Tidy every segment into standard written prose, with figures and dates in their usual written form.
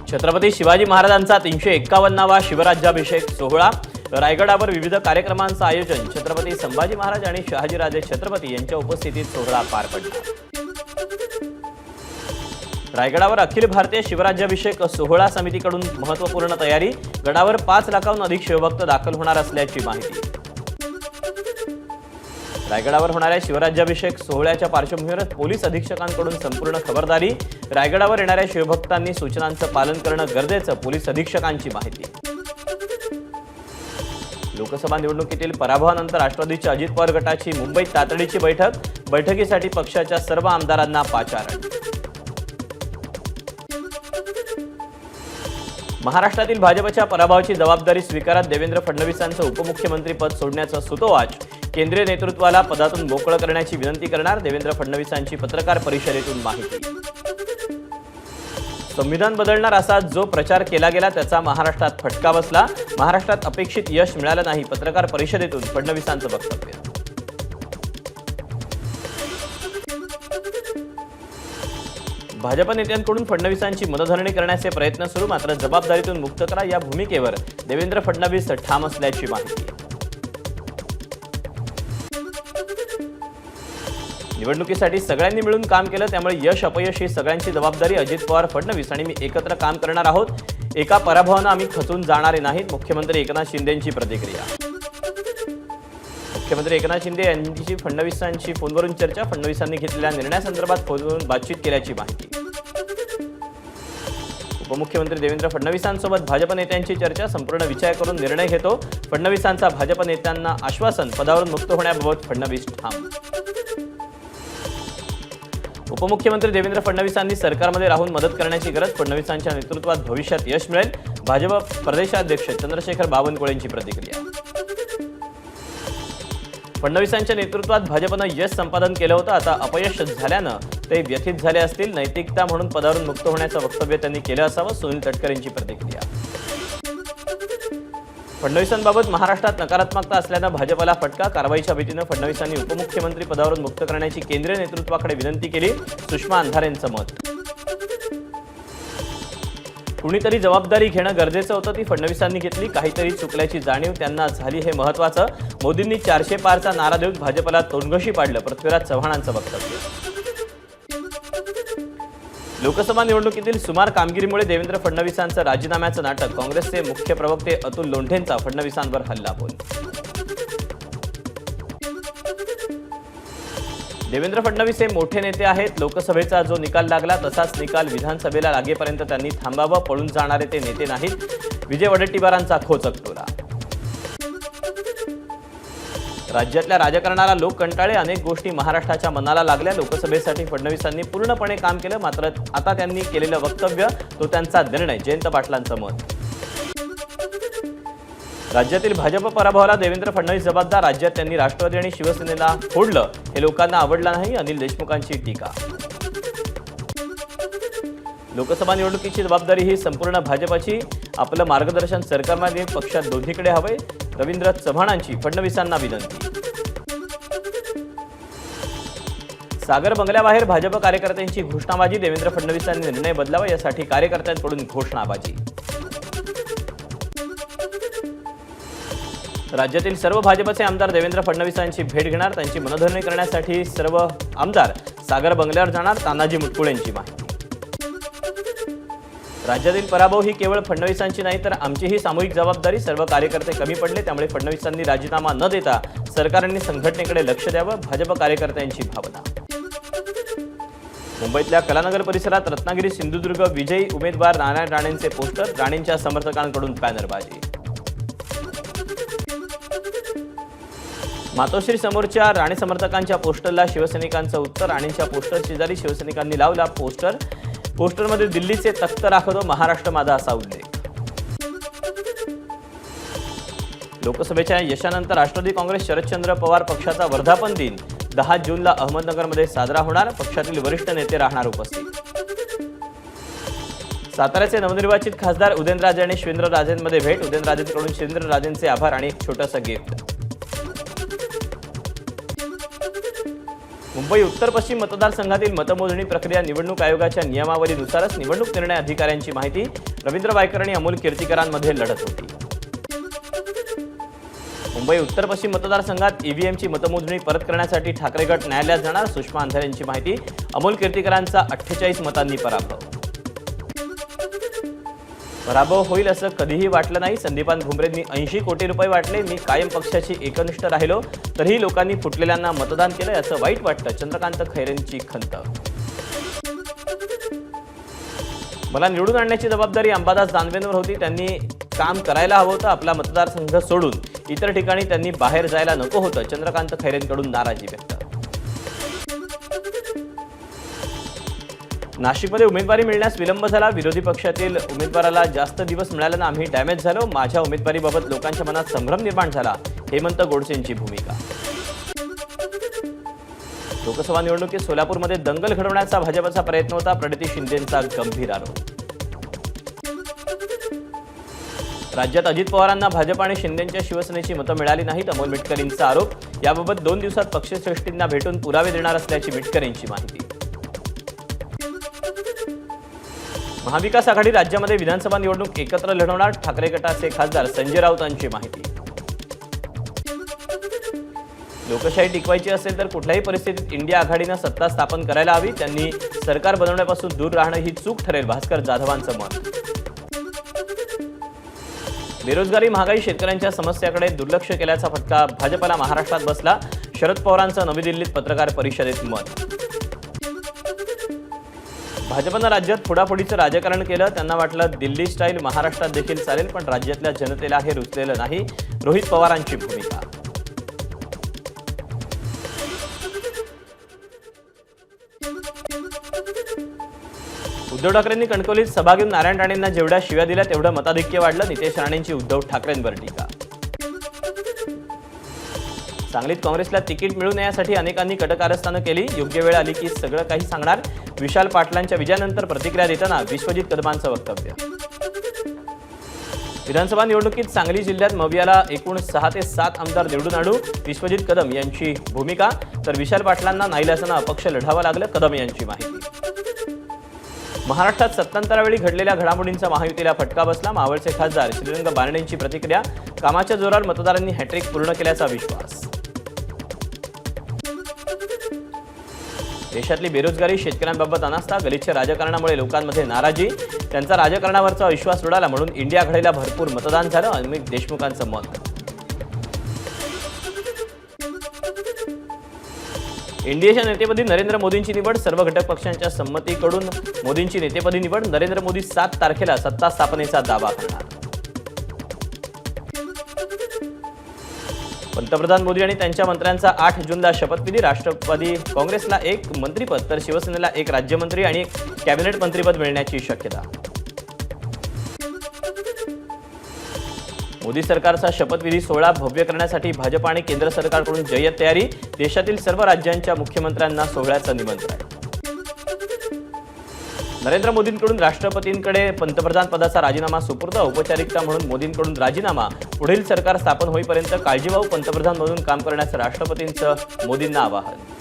छत्रपती शिवाजी महाराजांचा 351वा शिवराज्याभिषेक सोहळा। रायगडावर विविध कार्यक्रमांचं आयोजन। छत्रपती संभाजी महाराज आणि शहाजीराजे छत्रपती यांच्या उपस्थितीत सोहळा पार पडला। रायगडावर अखिल भारतीय शिवराज्याभिषेक सोहळा समितीकडून महत्त्वपूर्ण तयारी। गडावर 5 लाखाहून अधिक शिवभक्त दाखल होणार असल्याची माहिती। रायगडावर होणाऱ्या शिवराज्याभिषेक सोहळ्याच्या पार्श्वभूमीवर पोलीस अधीक्षकांकडून संपूर्ण खबरदारी। रायगडावर येणाऱ्या शिवभक्तांनी सूचनांचं पालन करणं गरजेचं, पोलीस अधीक्षकांची माहिती। लोकसभा निवडणुकीतील पराभवानंतर राष्ट्रवादीच्या अजित पवार गटाची मुंबईत तातडीची बैठक। बैठकीसाठी पक्षाच्या सर्व आमदारांना पाचारण। महाराष्ट्रातील भाजपच्या पराभवाची जबाबदारी स्वीकारत देवेंद्र फडणवीसांचं उपमुख्यमंत्रीपद सोडण्याचं सुतोवाच। केंद्रीय नेतृत्वाला पदातून मोकळं करण्याची विनंती करणार। देवेंद्र फडणवीसांची पत्रकार परिषदेतून माहिती। संविधान बदलणार असा जो प्रचार केला गेला त्याचा महाराष्ट्रात फटका बसला। महाराष्ट्रात अपेक्षित यश मिळालं नाही। पत्रकार परिषदेतून फडणवीसांचं वक्तव्य। भाजप नेत्यांकडून फडणवीसांची मनधरणी करण्याचे प्रयत्न सुरू, मात्र जबाबदारीतून मुक्त करा या भूमिकेवर देवेंद्र फडणवीस ठाम असल्याची माहिती। निवडणुकीसाठी सगळ्यांनी मिळून काम केलं, त्यामुळे यश अपयश ही सगळ्यांची जबाबदारी। अजित पवार, फडणवीस आणि मी एकत्र काम करणार आहोत। एका पराभवानं आम्ही खचून जाणारे नाहीत। मुख्यमंत्री एकनाथ शिंदेंची प्रतिक्रिया। मुख्यमंत्री एकनाथ शिंदे यांची फडणवीसांची फोनवरून चर्चा। फडणवीसांनी घेतलेल्या निर्णयासंदर्भात फोनवरून बातचीत केल्याची माहिती। उपमुख्यमंत्री देवेंद्र फडणवीसांसोबत भाजप नेत्यांची चर्चा। संपूर्ण विचार करून निर्णय घेतो। फडणवीसांचा भाजप नेत्यांना आश्वासन। पदावरून मुक्त होण्याबाबत फडणवीस ठाम। उपमुख्यमंत्री देवेंद्र फडणवीसांनी सरकारमध्ये राहून मदत करण्याची गरज। फडणवीसांच्या नेतृत्वात भविष्यात यश मिळेल। भाजप प्रदेशाध्यक्ष चंद्रशेखर बावनकुळेंची प्रतिक्रिया। फडणवीसांच्या नेतृत्वात भाजपनं यश संपादन केलं होतं, आता अपयश झाल्यानं ते व्यथित झाले असतील। नैतिकता म्हणून पदावरून मुक्त होण्याचं वक्तव्य त्यांनी केलं असावं। सुनील तटकरेंची प्रतिक्रिया। फडणवीसांबाबत महाराष्ट्रात नकारात्मकता असल्यानं भाजपला फटका। कारवाईच्या भीतीनं फडणवीसांनी उपमुख्यमंत्री पदावरून मुक्त करण्याची केंद्रीय नेतृत्वाकडे विनंती केली। सुषमा अंधारेंचं मत। कुणीतरी जबाबदारी घेणं गरजेचं होतं, ती फडणवीसांनी घेतली। काहीतरी चुकल्याची जाणीव त्यांना झाली हे महत्त्वाचं। मोदींनी 400 पारचा नारा देऊन भाजपला तोंडघशी पाडलं। पृथ्वीराज चव्हाणांचं वक्तव्य। लोकसभा निवडणुकीतील सुमार कामगिरीमुळे देवेंद्र फडणवीसांचं राजीनाम्याचं नाटक। काँग्रेसचे मुख्य प्रवक्ते अतुल लोंढेंचा फडणवीसांवर हल्लाबोल। देवेंद्र फडणवीस हे मोठे नेते आहेत। लोकसभेचा जो निकाल लागला तसाच निकाल विधानसभेला लागेपर्यंत त्यांनी थांबावं। पळून जाणारे ते नेते नाहीत। विजय वडेट्टीवारांचा खोचक टोला। राज्यातल्या राजकारणाला लोक कंटाळे। अनेक गोष्टी महाराष्ट्राच्या मनाला लागल्या। लोकसभेसाठी फडणवीसांनी पूर्णपणे काम केलं, मात्र आता त्यांनी केलेलं वक्तव्य तो त्यांचा निर्णय। जयंत पाटलांचं मत। राज्यातील भाजप पराभवाला देवेंद्र फडणवीस जबाबदार। राज्यात त्यांनी राष्ट्रवादी आणि शिवसेनेला फोडलं, हे लोकांना आवडलं नाही। अनिल देशमुखांची टीका। लोकसभा निवडणुकीची जबाबदारी ही संपूर्ण भाजपची। आपलं मार्गदर्शन सरकारमध्ये पक्षात दोन्हीकडे हवंय। रवींद्र चव्हाणांची फडणवीसांना विनंती। सागर बंगल्याबाहेर भाजप कार्यकर्त्यांची घोषणाबाजी। देवेंद्र फडणवीसांनी निर्णय बदलावा यासाठी कार्यकर्त्यांकडून घोषणाबाजी। राज्यातील सर्व भाजपचे आमदार देवेंद्र फडणवीसांची भेट घेणार। त्यांची मनधरणी करण्यासाठी सर्व आमदार सागर बंगल्यावर जाणार। तानाजी मुटकुळेंची माहिती। राज्यातील पराभव ही केवळ फडणवीसांची नाही तर आमचीही सामूहिक जबाबदारी। सर्व कार्यकर्ते कमी पडले, त्यामुळे फडणवीसांनी राजीनामा न देता सरकारने संघटनेकडे लक्ष द्यावं। भाजप कार्यकर्त्यांची भावना। मुंबईतल्या कलानगर परिसरात रत्नागिरी सिंधुदुर्ग विजयी उमेदवार नारायण राणेंचे पोस्टर। राणेंच्या समर्थकांकडून बॅनरबाजी। मातोश्री समोरच्या राणे समर्थकांच्या पोस्टरला शिवसैनिकांचं उत्तर। राणेंच्या पोस्टर शेजारी शिवसैनिकांनी लावला पोस्टर। पोस्टरमध्ये दिल्लीचे तख्त राखतो, महाराष्ट्र माझा असा उल्लेख। लोकसभेच्या यशानंतर राष्ट्रवादी काँग्रेस शरदचंद्र पवार पक्षाचा वर्धापन दिन 10 जूनला अहमदनगरमध्ये साजरा होणार। पक्षातील वरिष्ठ नेते राहणार उपस्थित। साताऱ्याचे नवनिर्वाचित खासदार उदयनराजे आणि शिवेंद्रराजेंमध्ये भेट। उदयनराजेंकडून शिवेंद्रराजेंचे आभार आणि एक छोटंसं गिफ्ट। मुंबई उत्तर पश्चिम मतदारसंघातील मतमोजणी प्रक्रिया निवडणूक आयोगाच्या नियमावलीनुसारच निवडणूक निर्णय अधिकाऱ्यांची माहिती रवींद्र वायकर आणि अमोल कीर्तीकरांमध्ये लढत होती। मुंबई उत्तर पश्चिम मतदारसंघात ईव्हीएमची मतमोजणी परत करण्यासाठी ठाकरे गट न्यायालयात जाणार, सुषमा अंधारे यांची माहिती। अमोल कीर्तीकरांचा 48 मतांनी पराभव होईल असं कधीही वाटलं नाही। संदीपान भुमरेंनी 80 कोटी रुपये वाटले, मी कायम पक्षाची एकनिष्ठ राहिलो तरीही लोकांनी फुटलेल्यांना मतदान केलं याचं वाईट वाटतं, चंद्रकांत खैरेंची खंत। मला निवडून आणण्याची जबाबदारी अंबादास दानवेंवर होती, त्यांनी काम करायला हवं होतं, आपला मतदारसंघ सोडून इतर ठिकाणी त्यांनी बाहेर जायला नको होतं, चंद्रकांत खैरेंकडून नाराजी व्यक्त। नाशिकमध्ये उमेदवारी मिळण्यास विलंब झाला, विरोधी पक्षातील उमेदवाराला जास्त दिवस मिळाल्यानं आम्ही डॅमेज झालो, माझ्या उमेदवारीबाबत लोकांच्या मनात संभ्रम निर्माण झाला, हेमंत गोडसेंची भूमिका। लोकसभा निवडणुकीत सोलापूरमध्ये दंगल घडवण्याचा भाजपचा प्रयत्न होता, प्रणिती शिंदेंचा गंभीर आरोप। राज्यात अजित पवारांना भाजप आणि शिंदेंच्या शिवसेनेची मतं मिळाली नाहीत, अमोल मिटकरींचा आरोप। याबाबत 2 दिवसात पक्षश्रेष्ठींना भेटून पुरावे देणार असल्याची मिटकरींची माहिती। महाविकास आघाडी राज्यामध्ये विधानसभा निवडणूक एकत्र लढवणार, ठाकरे गटाचे खासदार संजय राऊतांची माहिती। लोकशाही टिकवायची असेल तर कुठल्याही परिस्थितीत इंडिया आघाडीनं सत्ता स्थापन करायला हवी, त्यांनी सरकार बनवण्यापासून दूर राहणं ही चूक ठरेल, भास्कर जाधवांचं मत। बेरोजगारी, महागाई, शेतकऱ्यांच्या समस्याकडे दुर्लक्ष केल्याचा फटका भाजपला महाराष्ट्रात बसला, शरद पवारांचं नवी दिल्लीत पत्रकार परिषदेत मत। भाजपनं राज्यात फोडाफोडीचं राजकारण केलं, त्यांना वाटलं दिल्ली स्टाईल महाराष्ट्रात देखील चालेल, पण राज्यातल्या जनतेला हे रुचलेलं नाही, रोहित पवारांची भूमिका। उद्धव ठाकरेंनी कणकवलीत सभा घेऊन नारायण राणेंना जेवढ्या शिव्या दिल्या तेवढं मताधिक्य वाढलं, नितेश राणेंची उद्धव ठाकरेंवर टीका। सांगलीत काँग्रेसला तिकीट मिळू नये यासाठी अनेकांनी कटकारस्थानं केली, योग्य वेळ आली की सगळं काही सांगणार, विशाल पाटलांच्या विजयानंतर प्रतिक्रिया देताना विश्वजित कदमांचं वक्तव्य। विधानसभा निवडणुकीत सांगली जिल्ह्यात मवियाला एकूण 6 ते 7 आमदार निवडून आणू, विश्वजित कदम यांची भूमिका, तर विशाल पाटलांना नाईलाजानं अपक्ष लढावं लागलं, कदम यांची माहिती। महाराष्ट्रात सत्तांतरावेळी घडलेल्या घडामोडींचा महायुतीला फटका बसला, मावळचे खासदार श्रीरंग बारणेंची प्रतिक्रिया, कामाच्या जोरावर मतदारांनी हॅट्रिक पूर्ण केल्याचा विश्वास। देशातली बेरोजगारी, शेतकऱ्यांबाबत अनास्था, गलिच्छ राजकारणामुळे लोकांमध्ये नाराजी, त्यांचा राजकारणावरचा विश्वास उडाला म्हणून इंडिया आघाडीला भरपूर मतदान झालं, अमित देशमुखांचं मत। एनडीएच्या नेतेपदी नरेंद्र मोदींची निवड, सर्व घटक पक्षांच्या संमतीकडून मोदींची नेतेपदी निवड, नरेंद्र मोदी 7 तारखेला सत्ता स्थापनेचा दावा करणार। पंतप्रधान मोदी आणि त्यांच्या मंत्र्यांचा 8 जूनला शपथविधी, राष्ट्रवादी काँग्रेसला 1 मंत्रिपद तर शिवसेनेला 1 राज्यमंत्री आणि 1 कॅबिनेट मंत्रिपद मिळण्याची शक्यता। मोदी सरकारचा शपथविधी सोहळा भव्य करण्यासाठी भाजप आणि केंद्र सरकारकडून जय्यत तयारी, देशातील सर्व राज्यांच्या मुख्यमंत्र्यांना सोहळ्याचं निमंत्रण। नरेंद्र मोदींकडून राष्ट्रपतींकडे पंतप्रधान पदाचा राजीनामा सुपूर्द, औपचारिकता म्हणून मोदींकडून राजीनामा, पुढील सरकार स्थापन होईपर्यंत काळजीवाहू पंतप्रधान म्हणून काम करण्याचं राष्ट्रपतींचं मोदींना आवाहन।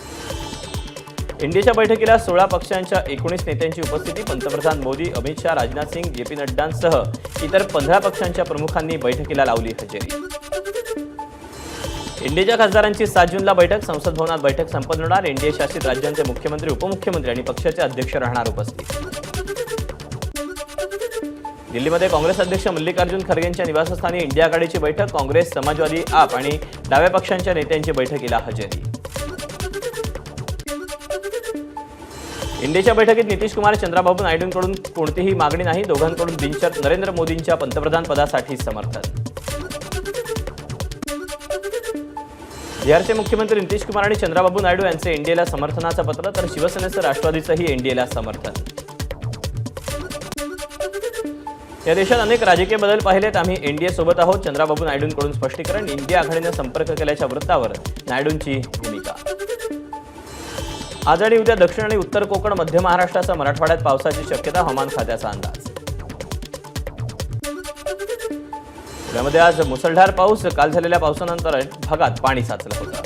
इंडियाच्या बैठकीला 16 पक्षांच्या 19 नेत्यांची उपस्थिती, पंतप्रधान मोदी, अमित शाह, राजनाथ सिंग, जे पी नड्डांसह इतर 15 पक्षांच्या प्रमुखांनी बैठकीला लावली हजेरी। इंडियाच्या खासदारांची 7 जूनला बैठक, संसद भवनात बैठक संपन्न होणार, एनडीए शासित राज्यांचे मुख्यमंत्री, उपमुख्यमंत्री आणि पक्षाचे अध्यक्ष राहणार उपस्थित। दिल्लीमध्ये काँग्रेस अध्यक्ष मल्लिकार्जुन खरगेंच्या निवासस्थानी इंडिया आघाडीची बैठक, काँग्रेस, समाजवादी, आप आणि डाव्या पक्षांच्या नेत्यांची बैठकीला हजेरी। इंडियाच्या बैठकीत नितीश कुमार, चंद्राबाबू नायडूंकडून कोणतीही मागणी नाही, दोघांकडून बिनशर्त नरेंद्र मोदींच्या पंतप्रधान पदासाठी समर्थन। बिहारचे मुख्यमंत्री नितीश कुमार आणि चंद्राबाबू नायडू यांचे एनडीएला समर्थनाचं पत्र, तर शिवसेनेचं राष्ट्रवादीचंही एनडीएला समर्थन। या देशात अनेक राजकीय बदल पाहिलेत, आम्ही एनडीए सोबत आहोत, चंद्राबाबू नायडूंकडून स्पष्टीकरण, इंडिया आघाडीनं संपर्क केल्याच्या वृत्तावर नायडूंची भूमिका। आज आणि उद्या दक्षिण आणि उत्तर कोकण, मध्य महाराष्ट्रासह मराठवाड्यात पावसाची शक्यता, हवामान खात्याचा अंदाज। पुण्यामध्ये आज मुसळधार पाऊस, काल झालेल्या पावसानंतर भागात पाणी साचलं होतं।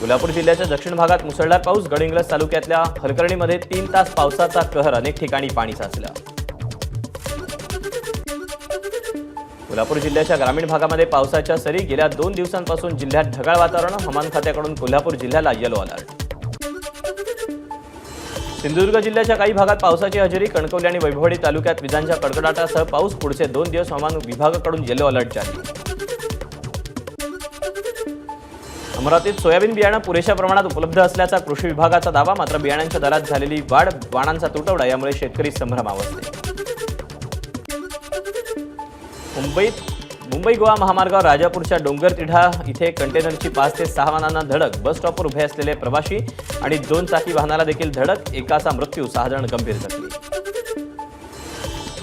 कोल्हापूर जिल्ह्याच्या दक्षिण भागात मुसळधार पाऊस. गडहिंग्लज तालुक्यातल्या हलकर्णीमध्ये 3 तास पावसाचा कहर. अनेक ठिकाणी पाणी साचलं. कोल्हापूर जिल्ह्याच्या ग्रामीण भागामध्ये पावसाच्या सरी. गेल्या 2 दिवसांपासून जिल्ह्यात ढगाळ वातावरण. हवामान खात्याकडून कोल्हापूर जिल्ह्याला येलो अलर्ट. सिंधुदुर्ग जिल्ह्याच्या काही भागात पावसाची हजेरी. कणकवली आणि वैभववाडी तालुक्यात विजांच्या कडकडाटासह पाऊस. पुढचे 2 दिवस हवामान विभागाकडून येलो अलर्ट जारी. अमरावतीत सोयाबीन बियाणं पुरेशा प्रमाणात उपलब्ध असल्याचा कृषी विभागाचा दावा. मात्र बियाणांच्या दरात झालेली वाढ, वाणांचा तुटवडा यामुळे शेतकरी संभ्रमावस्थेत. मुंबई गोवा महामार्गावर राजापूरच्या डोंगरतिढा इथे कंटेनरची 5 ते 6 वाहनांना धडक. बस स्टॉपवर उभे असलेले प्रवासी आणि 2 चाकी वाहनाला देखील धडक. एकाचा मृत्यू, 6 जण गंभीर जखमी.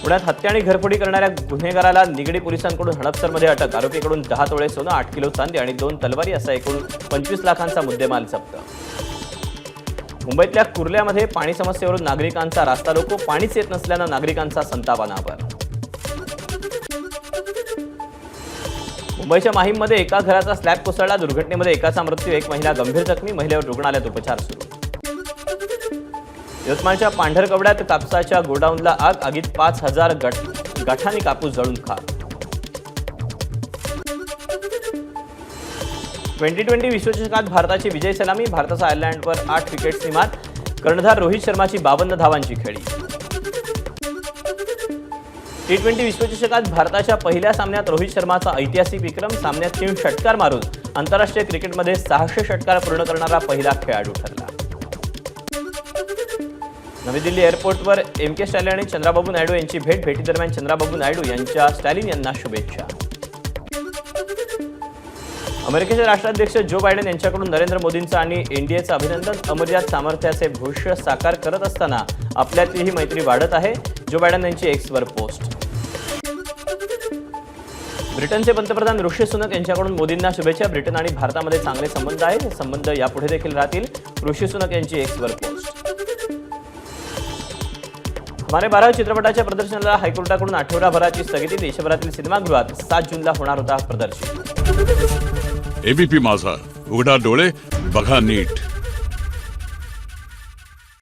पुण्यात हत्या आणि घरफोडी करणाऱ्या गुन्हेगाराला निगडी पोलिसांकडून हडपसरमध्ये अटक. आरोपीकडून 10 तोळे सोनं, 8 किलो चांदी आणि 2 तलवारी असा एकूण 25 लाखांचा मुद्देमाल जप्त. मुंबईतल्या कुर्ल्यामध्ये पाणी समस्येवरून नागरिकांचा रास्ता रोको. पाणीच येत नसल्यानं नागरिकांचा संताप अनावर. मुंबईच्या माहीममध्ये एका घराचा स्लॅब कोसळला. दुर्घटनेमध्ये एकाचा मृत्यू, 1 महिला गंभीर जखमी. महिलेवर रुग्णालयात उपचार सुरू. यवतमाळच्या पांढरकवड्यात कापसाच्या गोडाऊनला आग. आगीत 5000 गाठांनी कापूस जळून खाक. T20 विश्वचषकात भारताची विजय सलामी. भारताचा आयर्लंडवर 8 विकेट्सनी मात. कर्णधार रोहित शर्माची 52 धावांची खेळी. T20 विश्वचषकात भारताच्या पहिल्या सामन्यात रोहित शर्माचा ऐतिहासिक विक्रम. सामन्यात 3 षटकार मारून आंतरराष्ट्रीय क्रिकेटमध्ये 600 षटकार पूर्ण करणारा पहिला खेळाडू ठरला. नवी दिल्ली एअरपोर्टवर MK स्टॅलिन आणि चंद्राबाबू नायडू यांची भेट. भेटीदरम्यान चंद्राबाबू नायडू यांच्या स्टॅलिन यांना शुभेच्छा. अमेरिकेचे राष्ट्राध्यक्ष जो बायडेन यांच्याकडून नरेंद्र मोदींचं आणि एनडीएचं अभिनंदन. अमर्याद सामर्थ्याचे भविष्य साकार करत असताना आपल्यातली ही मैत्री वाढत आहे. जो बायडेन यांची एक्सवर पोस्ट. ब्रिटनचे पंतप्रधान ऋषी सुनक यांच्याकडून मोदींना शुभेच्छा. ब्रिटन आणि भारतामध्ये चांगले संबंध आहेत. हे संबंध यापुढे देखील राहतील. ऋषी सुनक यांची एक्सवर पोस्ट. हमारे 12 चित्रपटाच्या प्रदर्शनाला हायकोर्टाकडून आठवडाभराची स्थगिती. देशभरातील सिनेमागृहात 7 जूनला होणार होता प्रदर्शन. एबीपी माझा, उघडा डोळे बघा नीट.